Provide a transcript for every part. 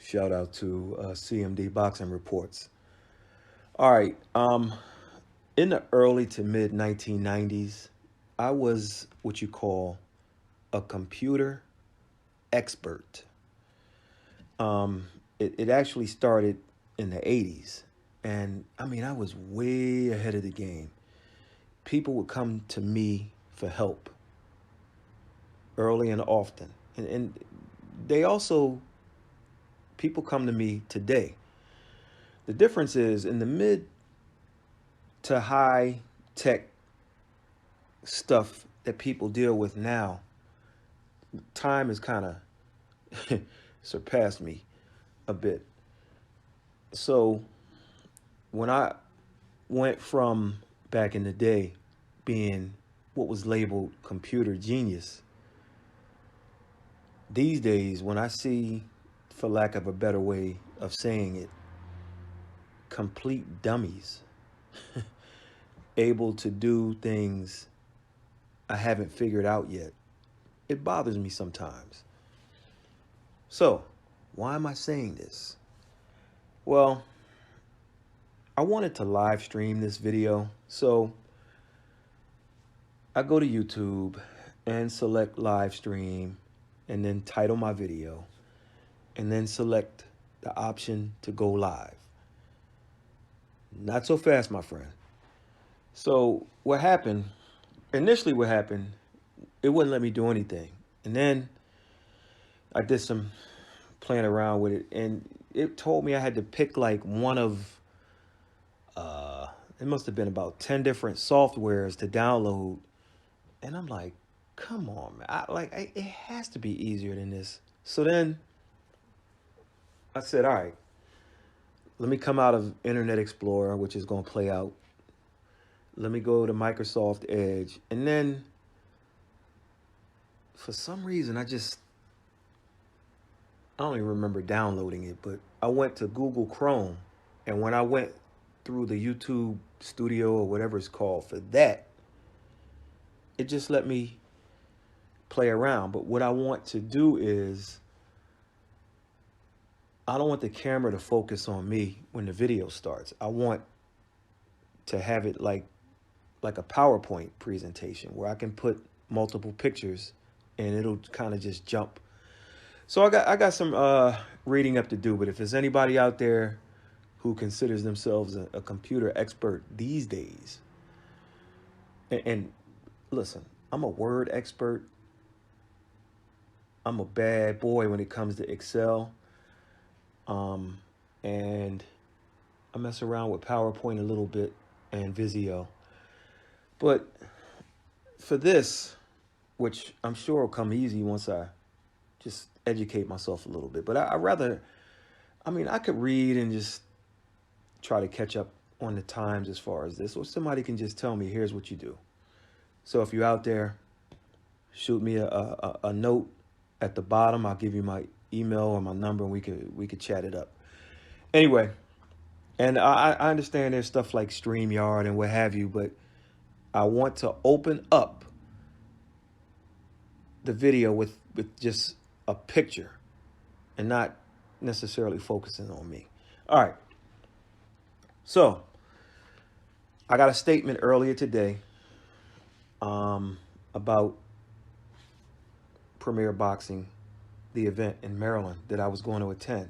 Shout out to CMD Boxing Reports. All right. In the early to mid 1990s, I was what you call a computer expert. It actually started in the 80s. And I mean, I was way ahead of the game. People would come to me for help early and often. And they also, people come to me today. The difference is in the mid to high tech stuff that people deal with now, time has kind of surpassed me a bit. So when I went from back in the day being what was labeled computer genius, these days when I see, for lack of a better way of saying it, complete dummies able to do things I haven't figured out yet, it bothers me sometimes. So, why am I saying this? Well, I wanted to live stream this video, so I go to YouTube and select live stream and then title my video and then select the option to go live. Not so fast, my friend. So initially what happened, it wouldn't let me do anything. And then I did some playing around with it and it told me I had to pick like one of, it must have been about 10 different softwares to download. And I'm like, come on, man. It has to be easier than this. So then I said, all right, let me come out of Internet Explorer, which is going to play out. Let me go to Microsoft Edge. And then for some reason, I don't even remember downloading it, but I went to Google Chrome. And when I went through the YouTube Studio or whatever it's called for that, it just let me play around. But what I want to do is, I don't want the camera to focus on me when the video starts. I want to have it like a PowerPoint presentation where I can put multiple pictures and it'll kind of just jump. So I got some reading up to do, but if there's anybody out there who considers themselves a computer expert these days, and listen, I'm a Word expert. I'm a bad boy when it comes to Excel. And I mess around with PowerPoint a little bit and Visio. But for this, which I'm sure will come easy once I just educate myself a little bit, but I could read and just try to catch up on the times as far as this, or somebody can just tell me, here's what you do. So if you're out there, shoot me a note at the bottom. I'll give you my email or my number and we could chat it up. Anyway, and I understand there's stuff like StreamYard and what have you, but I want to open up the video with just a picture and not necessarily focusing on me. All right. So I got a statement earlier today about Premier Boxing, the event in Maryland that I was going to attend.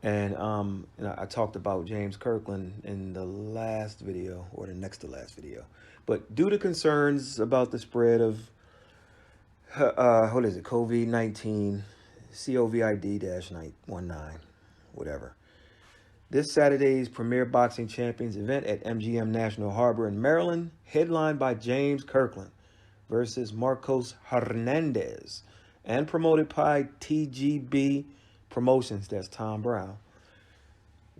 And I talked about James Kirkland in the last video or the next to last video. But due to concerns about the spread of, COVID-19, COVID-19, whatever. This Saturday's Premier Boxing Champions event at MGM National Harbor in Maryland, headlined by James Kirkland versus Marcos Hernandez, and promoted by TGB Promotions, that's Tom Brown,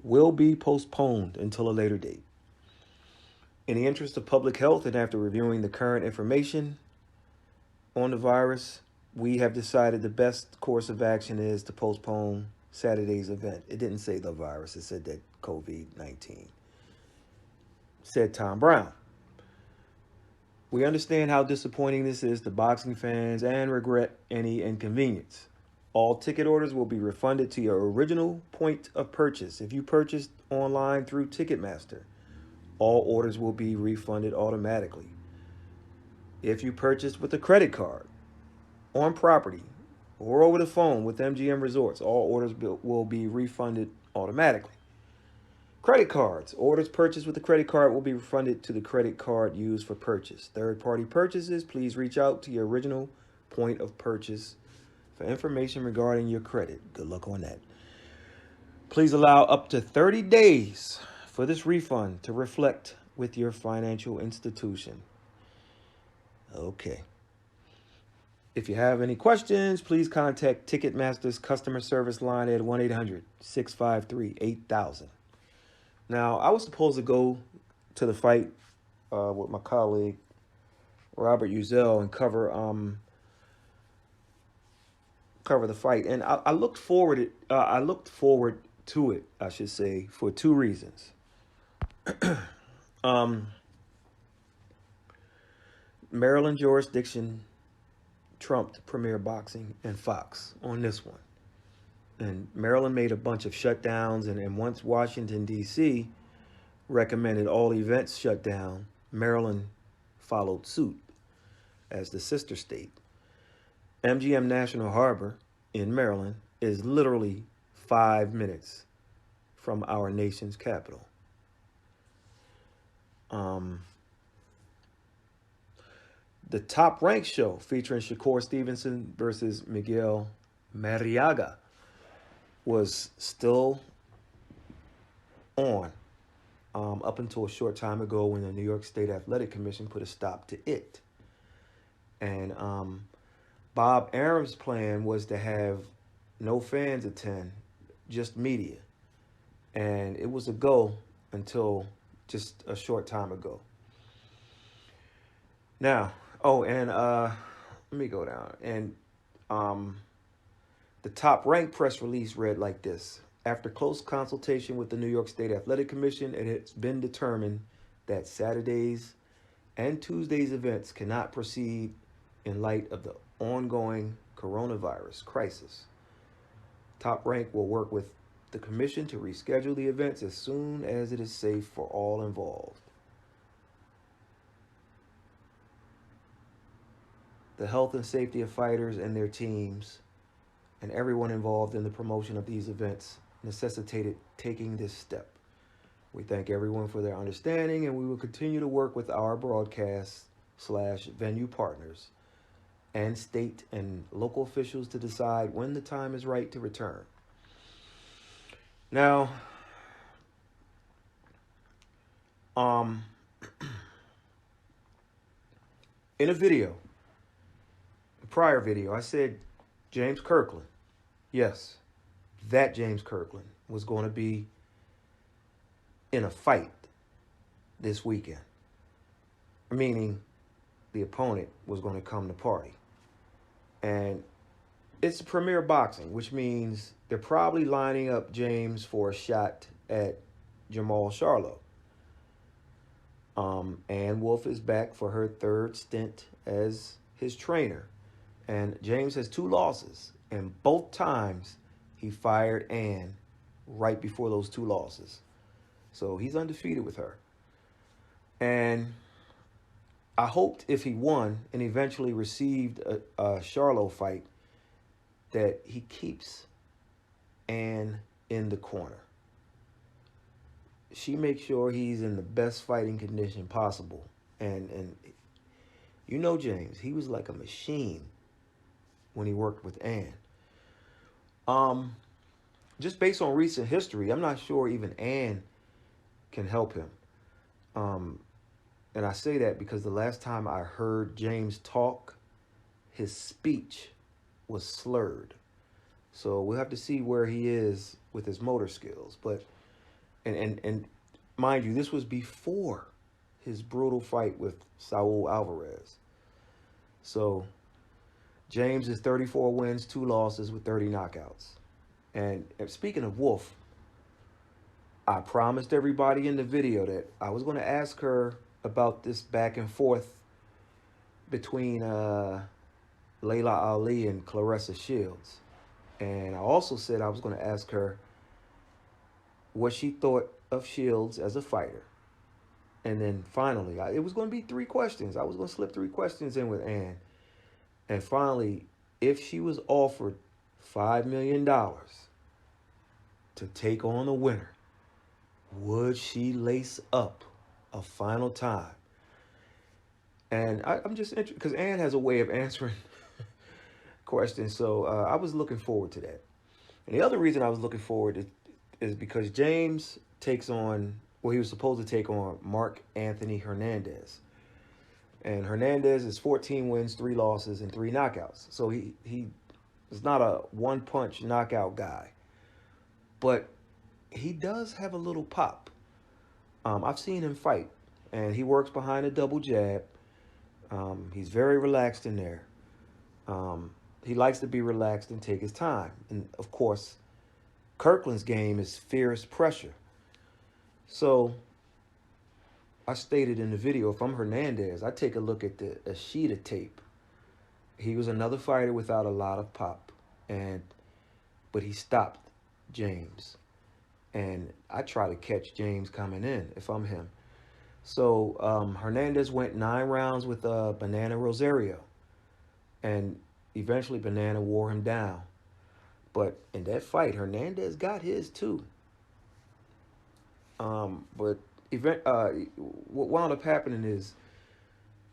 will be postponed until a later date. In the interest of public health and after reviewing the current information on the virus, we have decided the best course of action is to postpone Saturday's event. It didn't say the virus, it said that COVID-19, said Tom Brown. We understand how disappointing this is to boxing fans and regret any inconvenience. All ticket orders will be refunded to your original point of purchase. If you purchased online through Ticketmaster, all orders will be refunded automatically. If you purchased with a credit card, on property, or over the phone with MGM Resorts, all orders will be refunded automatically. Credit cards. Orders purchased with a credit card will be refunded to the credit card used for purchase. Third-party purchases, please reach out to your original point of purchase for information regarding your credit. Good luck on that. Please allow up to 30 days for this refund to reflect with your financial institution. Okay. If you have any questions, please contact Ticketmaster's customer service line at 1-800-653-8000. Now, I was supposed to go to the fight with my colleague, Robert Uzel, and cover the fight. And I looked forward to it, I should say, for two reasons. Maryland jurisdiction trumped Premier Boxing and Fox on this one. And Maryland made a bunch of shutdowns, and once Washington, D.C. recommended all events shut down, Maryland followed suit as the sister state. MGM National Harbor in Maryland is literally 5 minutes from our nation's capital. The Top Rank show featuring Shakur Stevenson versus Miguel Mariaga was still on up until a short time ago when the New York State Athletic Commission put a stop to it. And Bob Arum's plan was to have no fans attend, just media. And it was a go until just a short time ago. Now, let me go down. And the Top Rank press release read like this. After close consultation with the New York State Athletic Commission, it has been determined that Saturday's and Tuesday's events cannot proceed in light of the ongoing coronavirus crisis. Top Rank will work with the commission to reschedule the events as soon as it is safe for all involved. The health and safety of fighters and their teams and everyone involved in the promotion of these events necessitated taking this step. We thank everyone for their understanding, and we will continue to work with our broadcast/venue partners and state and local officials to decide when the time is right to return. Now, in a prior video, I said James Kirkland, yes, that James Kirkland was going to be in a fight this weekend, meaning the opponent was going to come to party. And it's Premier Boxing, which means they're probably lining up James for a shot at Jamal Charlo. Ann Wolfe is back for her third stint as his trainer. And James has 2 losses, and both times he fired Ann right before those 2 losses. So he's undefeated with her. And I hoped if he won and eventually received a Charlo fight that he keeps Ann in the corner. She makes sure he's in the best fighting condition possible. And you know James, he was like a machine when he worked with Ann. Just based on recent history, I'm not sure even Ann can help him. And I say that because the last time I heard James talk, his speech was slurred. So we'll have to see where he is with his motor skills. But and mind you, this was before his brutal fight with Saul Alvarez. So James is 34 wins, 2 losses with 30 knockouts. And speaking of Wolfe, I promised everybody in the video that I was going to ask her about this back and forth between Layla Ali and Claressa Shields. And I also said I was going to ask her what she thought of Shields as a fighter. And then finally, it was going to be 3 questions. I was going to slip 3 questions in with Ann. And finally, if she was offered $5 million to take on the winner, would she lace up a final time? And I'm just interested because Ann has a way of answering questions. So I was looking forward to that. And the other reason I was looking forward is because James takes on, well, he was supposed to take on Mark Anthony Hernandez. And Hernandez is 14 wins, 3 losses, and 3 knockouts. So he is not a one-punch knockout guy. But he does have a little pop. I've seen him fight, and he works behind a double jab. He's very relaxed in there. He likes to be relaxed and take his time. And, of course, Kirkland's game is fierce pressure. So I stated in the video, if I'm Hernandez, I take a look at a sheet of tape. He was another fighter without a lot of pop, but he stopped James. And I try to catch James coming in if I'm him. So Hernandez went 9 rounds with Banana Rosario. And eventually Banana wore him down. But in that fight, Hernandez got his too. But what wound up happening is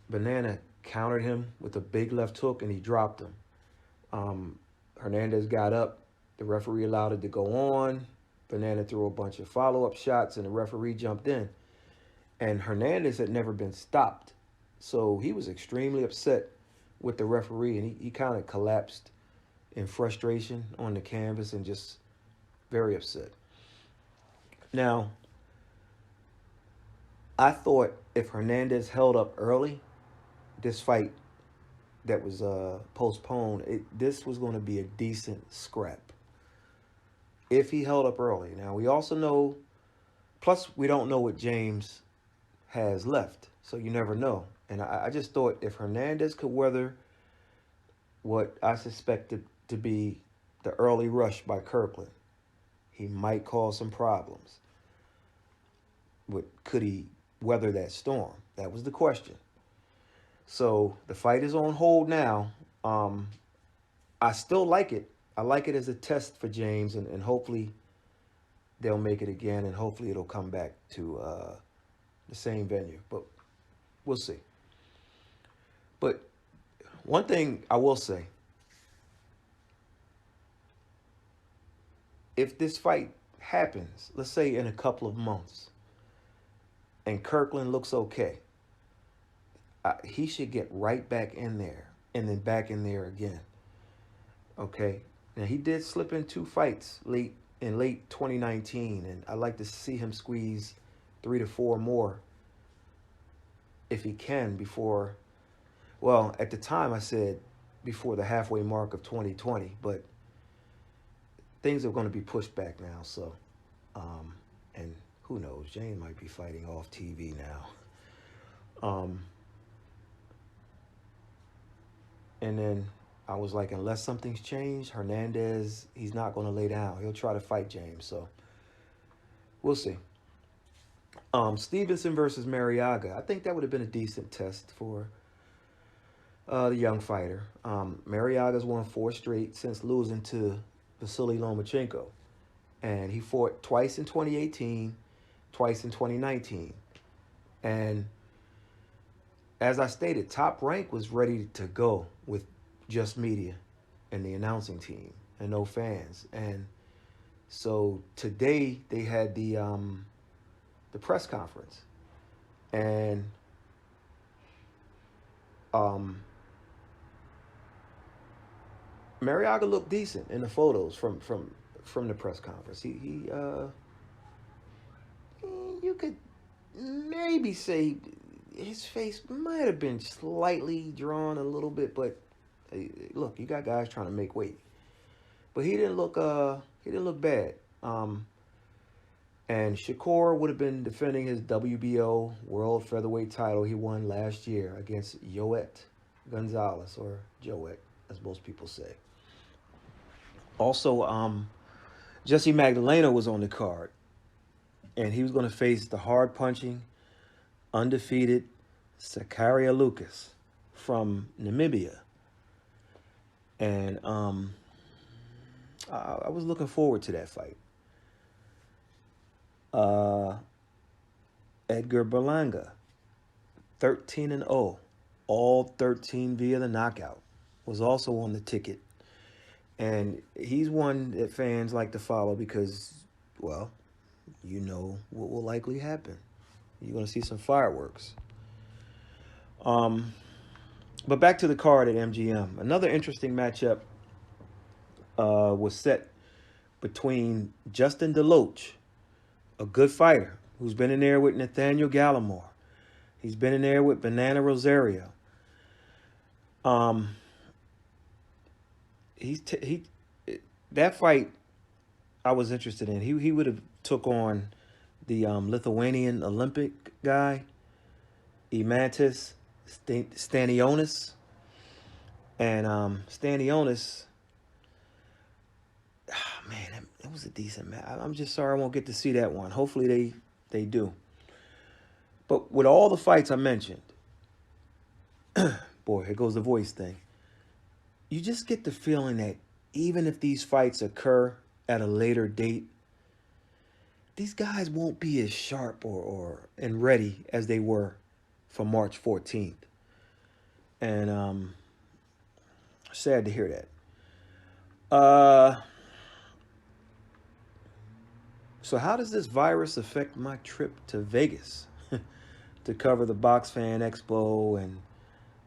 Banana countered him with a big left hook and he dropped him. Hernandez got up. The referee allowed it to go on. Banana threw a bunch of follow-up shots and the referee jumped in. And Hernandez had never been stopped. So he was extremely upset with the referee and he kind of collapsed in frustration on the canvas and just very upset. Now, I thought if Hernandez held up early, this fight that was postponed, this was going to be a decent scrap. If he held up early. Now, we also know, plus we don't know what James has left, so you never know. And I just thought if Hernandez could weather what I suspected to be the early rush by Kirkland, he might cause some problems. But could he weather that storm? That was the question. So the fight is on hold now. I still like it. I like it as a test for James, and hopefully they'll make it again, and hopefully it'll come back to the same venue. But we'll see. But one thing I will say, if this fight happens, let's say in a couple of months, and Kirkland looks okay, he should get right back in there and then back in there again. Okay? Now, he did slip in 2 fights late 2019, and I'd like to see him squeeze 3 to 4 more if he can before, well, at the time I said before the halfway mark of 2020, but things are going to be pushed back now, so, and who knows, Jane might be fighting off TV now. And then I was like, unless something's changed, Hernandez, he's not going to lay down. He'll try to fight James, so we'll see. Stevenson versus Mariaga. I think that would have been a decent test for the young fighter. Mariaga's won 4 straight since losing to Vasily Lomachenko. And he fought twice in 2018, twice in 2019. And as I stated, Top Rank was ready to go with just media and the announcing team and no fans. And so today they had the press conference, and Mariaga looked decent in the photos from the press conference. He you could maybe say his face might have been slightly drawn a little bit, but look, you got guys trying to make weight. But he didn't look bad. And Shakur would have been defending his WBO World Featherweight title he won last year against Yoet Gonzalez, or Joet, as most people say. Also, Jesse Magdalena was on the card, and he was going to face the hard punching, undefeated Sakaria Lucas from Namibia. And I was looking forward to that fight. Edgar Berlanga, 13-0, all 13 via the knockout, was also on the ticket. And he's one that fans like to follow because, well, you know what will likely happen. You're going to see some fireworks. But back to the card at MGM. Another interesting matchup was set between Justin DeLoach, a good fighter who's been in there with Nathaniel Gallimore. He's been in there with Banana Rosario. That fight I was interested in. He would have took on the Lithuanian Olympic guy, Imantas Stanionis. And Stanionis, man, that was a decent match. I'm just sorry I won't get to see that one. Hopefully they do. But with all the fights I mentioned, boy, here goes the voice thing. You just get the feeling that even if these fights occur at a later date, these guys won't be as sharp and ready as they were for March 14th. And sad to hear that. So how does this virus affect my trip to Vegas to cover the Box Fan Expo and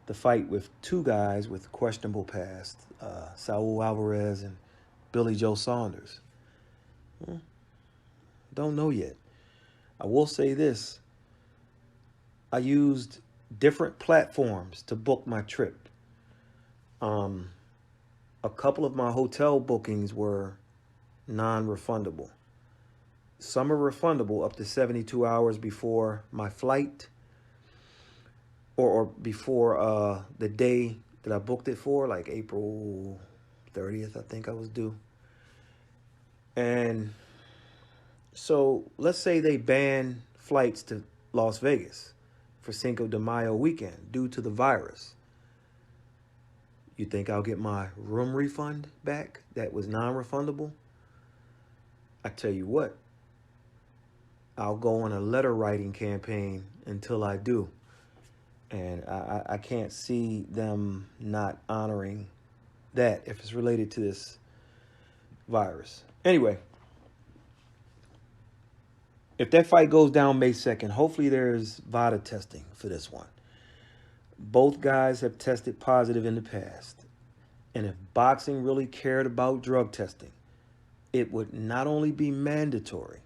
the fight with two guys with questionable past, Saul Alvarez and Billy Joe Saunders? Don't know yet. I will say this. I used different platforms to book my trip. A couple of my hotel bookings were non-refundable. Some are refundable up to 72 hours before my flight or before the day that I booked it for, like April 30th, I think I was due. And so let's say they ban flights to Las Vegas for Cinco de Mayo weekend due to the virus. You think I'll get my room refund back that was non-refundable? I tell you what, I'll go on a letter writing campaign until I do. And I can't see them not honoring that if it's related to this virus. Anyway, if that fight goes down May 2nd, hopefully there's VADA testing for this one. Both guys have tested positive in the past. And if boxing really cared about drug testing, it would not only be mandatory,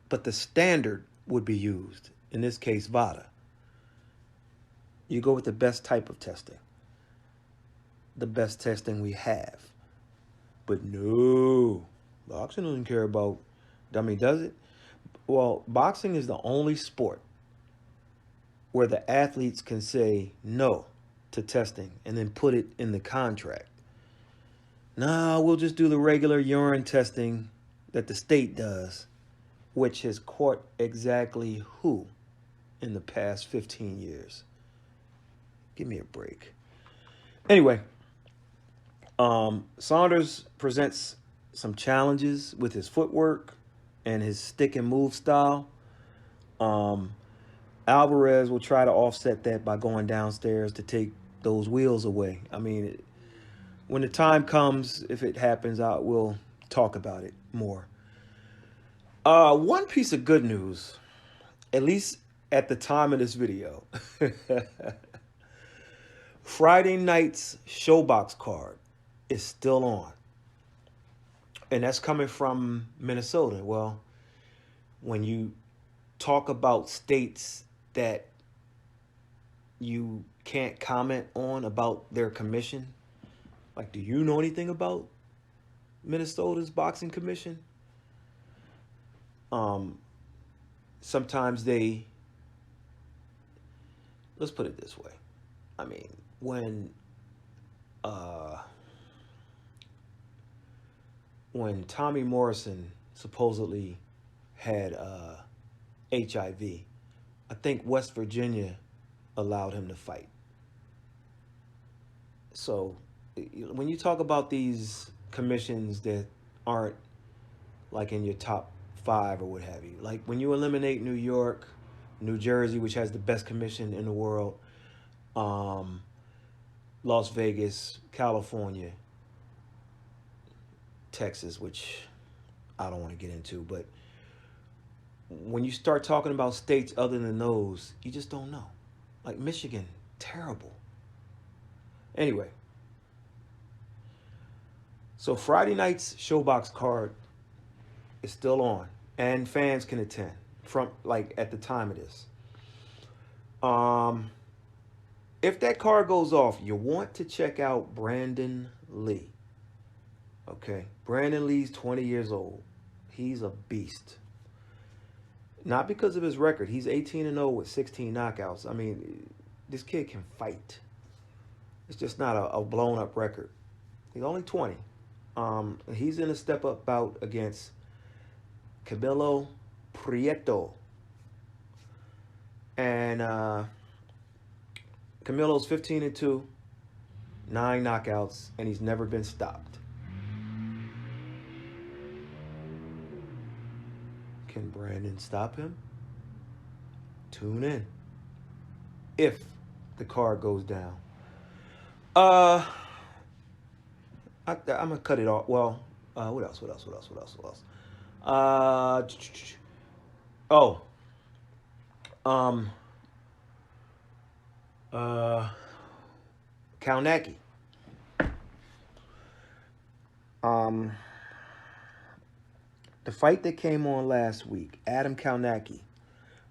but the standard would be used, in this case, VADA. You go with the best type of testing, the best testing we have. But no, boxing doesn't care about, does it? Well, boxing is the only sport where the athletes can say no to testing and then put it in the contract. No, we'll just do the regular urine testing that the state does, which has caught exactly who in the past 15 years? Give me a break. Anyway, Saunders presents some challenges with his footwork and his stick and move style. Alvarez will try to offset that by going downstairs to take those wheels away. I mean, when the time comes, if it happens, we'll talk about it more. One piece of good news, at least at the time of this video, Friday night's Showbox card is still on. And that's coming from Minnesota. Well, when you talk about states that you can't comment on about their commission, like, do you know anything about Minnesota's boxing commission? Sometimes let's put it this way. I mean, when when Tommy Morrison supposedly had HIV, I think West Virginia allowed him to fight. So when you talk about these commissions that aren't like in your top five or what have you, like when you eliminate New York, New Jersey, which has the best commission in the world, um, Las Vegas, California, Texas, which I don't want to get into, but when you start talking about states other than those, you just don't know. Like Michigan, terrible. Anyway, so Friday night's Showbox card is still on, and fans can attend from like at the time of this. Um, if that card goes off, you want to check out Brandon Lee. Okay, Brandon Lee's 20 years old. He's a beast. Not because of his record. He's 18-0 with 16 knockouts. I mean, this kid can fight. It's just not a blown up record. He's only 20. He's in a step up bout against Camilo Prieto. And Camilo's 15-2, 9 knockouts, and he's never been stopped. Can Brandon stop him? Tune in. If the card goes down. I'm gonna cut it off. Well, what else? Oh, Kalnacki. The fight that came on last week, Adam Kalnacki,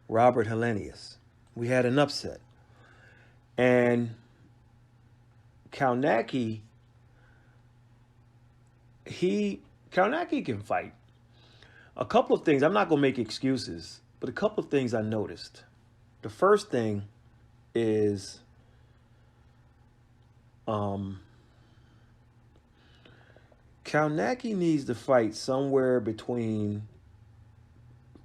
Robert Helenius. We had an upset. And Kalnacki can fight. A couple of things, I'm not going to make excuses, but a couple of things I noticed. The first thing is Kalnacki needs to fight somewhere between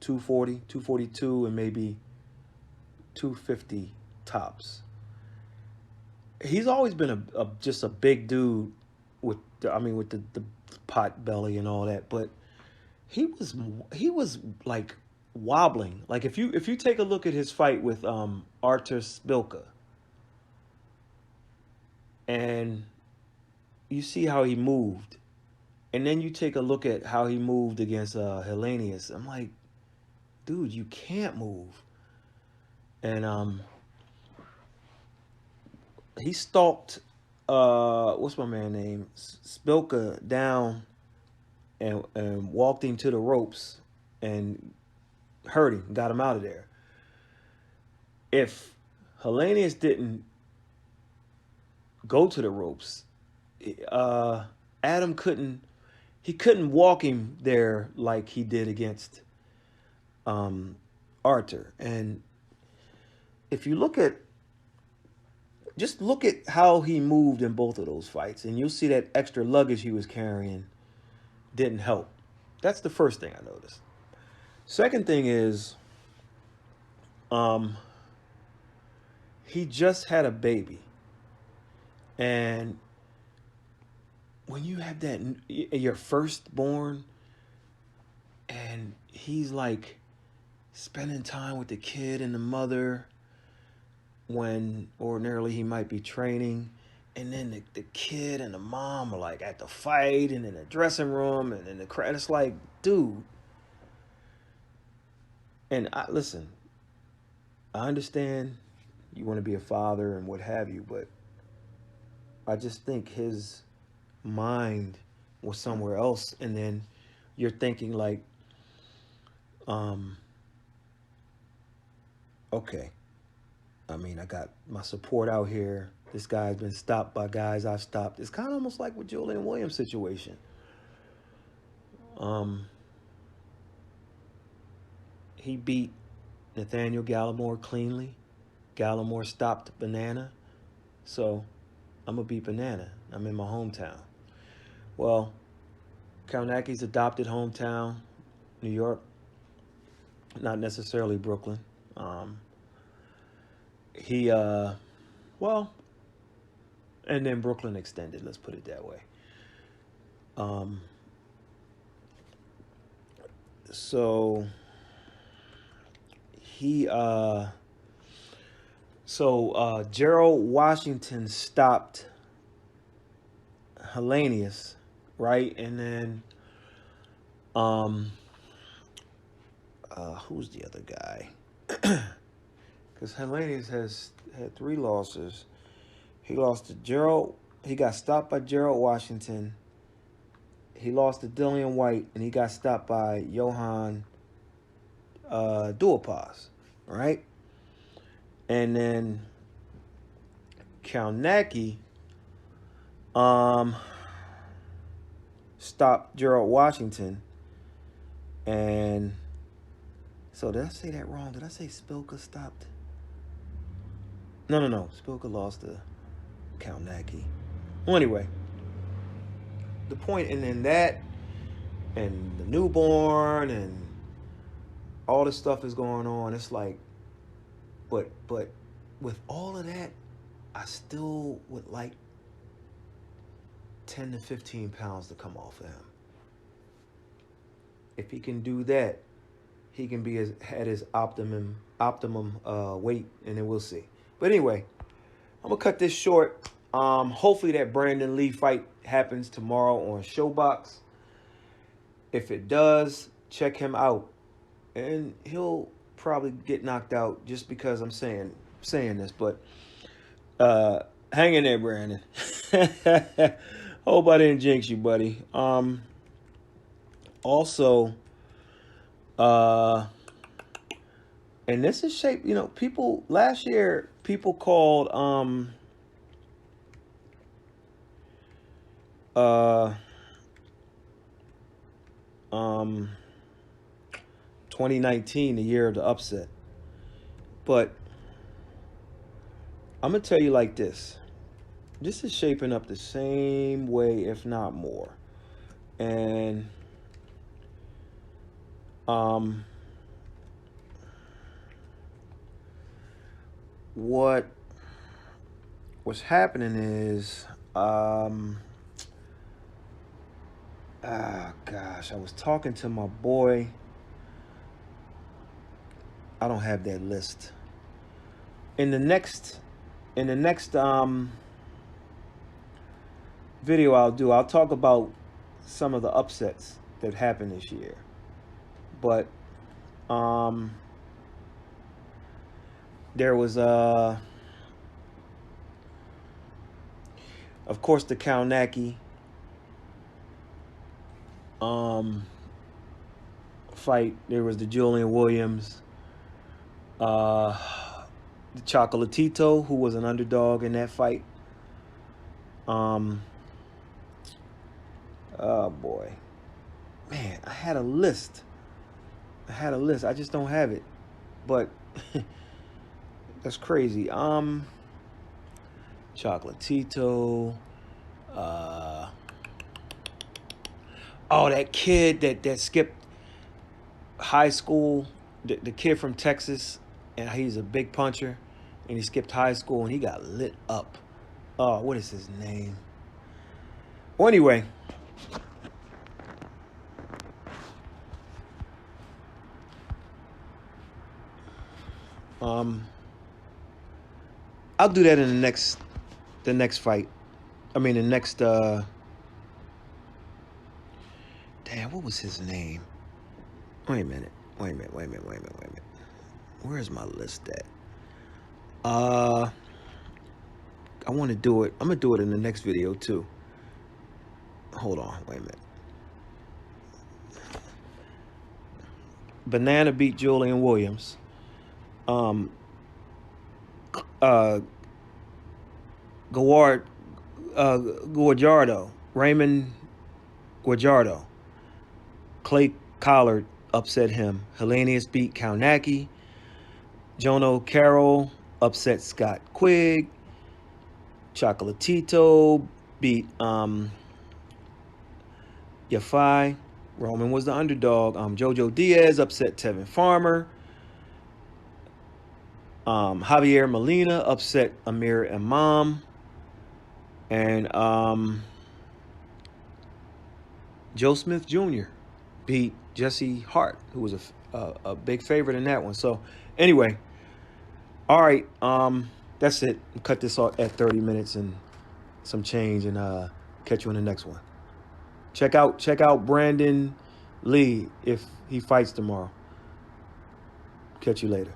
240, 242, and maybe 250 tops. He's always been just a big dude with the pot belly and all that, but he was like wobbling. Like if you take a look at his fight with Artur Spilka, and you see how he moved, and then you take a look at how he moved against Helenius, I'm like, dude, you can't move. And he stalked what's my man name, Spilka, down and walked him to the ropes and hurt him, got him out of there. If Helenius didn't go to the ropes, Adam couldn't walk him there like he did against Artur. And if you look at how he moved in both of those fights, and you'll see that extra luggage he was carrying didn't help. That's the first thing I noticed. Second thing is, he just had a baby. And when you have that, your firstborn, and he's like spending time with the kid and the mother when ordinarily he might be training, and then the kid and the mom are like at the fight and in the dressing room and in the crowd. It's like, dude. And listen, I understand you want to be a father and what have you, but I just think his mind was somewhere else. And then you're thinking like, okay, I mean, I got my support out here. This guy's been stopped by guys I've stopped. It's kind of almost like with Julian Williams' situation. He beat Nathaniel Gallimore cleanly. Gallimore stopped Banana. So I'm going to beat Banana. I'm in my hometown. Well, Kalnaki's adopted hometown, New York, not necessarily Brooklyn. He well, and then Brooklyn extended. Let's put it that way. So he Gerald Washington stopped Hellenius, right? And then who's the other guy? Because Hellenius has had 3 losses. He lost to Gerald. He got stopped by Gerald Washington. He lost to Dillian White, and he got stopped by Johan Duhaupas, right? And then Kalnacki stopped Gerald Washington. And so did I say that wrong? Did I say Spilka stopped? No. Spilka lost to Kalnacki. Well, anyway, the point in that and the newborn and all this stuff is going on. It's like, but with all of that, I still would like 10 to 15 pounds to come off of him. If he can do that, he can be at his optimum weight, and then we'll see. But anyway, I'm gonna cut this short. Hopefully that Brandon Lee fight happens tomorrow on Showbox. If it does, check him out, and he'll probably get knocked out just because I'm saying this. But hang in there, Brandon. Hope I didn't jinx you, buddy. Also, and this is shape. You know, people last year called 2019 the year of the upset, but I'm gonna tell you like this. This is shaping up the same way, if not more. And what was happening is gosh, I was talking to my boy. I don't have that list. In the next video I'll talk about some of the upsets that happened this year. But there was of course the Kalnacki fight. There was the Julian Williams, the Chocolatito, who was an underdog in that fight. Oh boy, man, I had a list. I just don't have it, but that's crazy. Chocolatito. Oh, that kid that skipped high school, the kid from Texas, and he's a big puncher, and he skipped high school and he got lit up. Oh, what is his name? Well, anyway, I'll do that in the next fight. I mean, the next damn, what was his name? Wait a minute. Where's my list at? I want to do it. I'm gonna do it in the next video too. Hold on, wait a minute. Banana beat Julian Williams. Guajardo, Raymond Guajardo. Clay Collard upset him. Hellenius beat Kalnacki. Jono Carroll upset Scott Quigg. Chocolatito beat Yafai. Roman was the underdog. Jojo Diaz upset Tevin Farmer. Javier Molina upset Amir Imam. And Joe Smith Jr. beat Jesse Hart, who was a big favorite in that one. So anyway, all right, that's it. Cut this off at 30 minutes and some change, and catch you in the next one. Check out Brandon Lee if he fights tomorrow. Catch you later.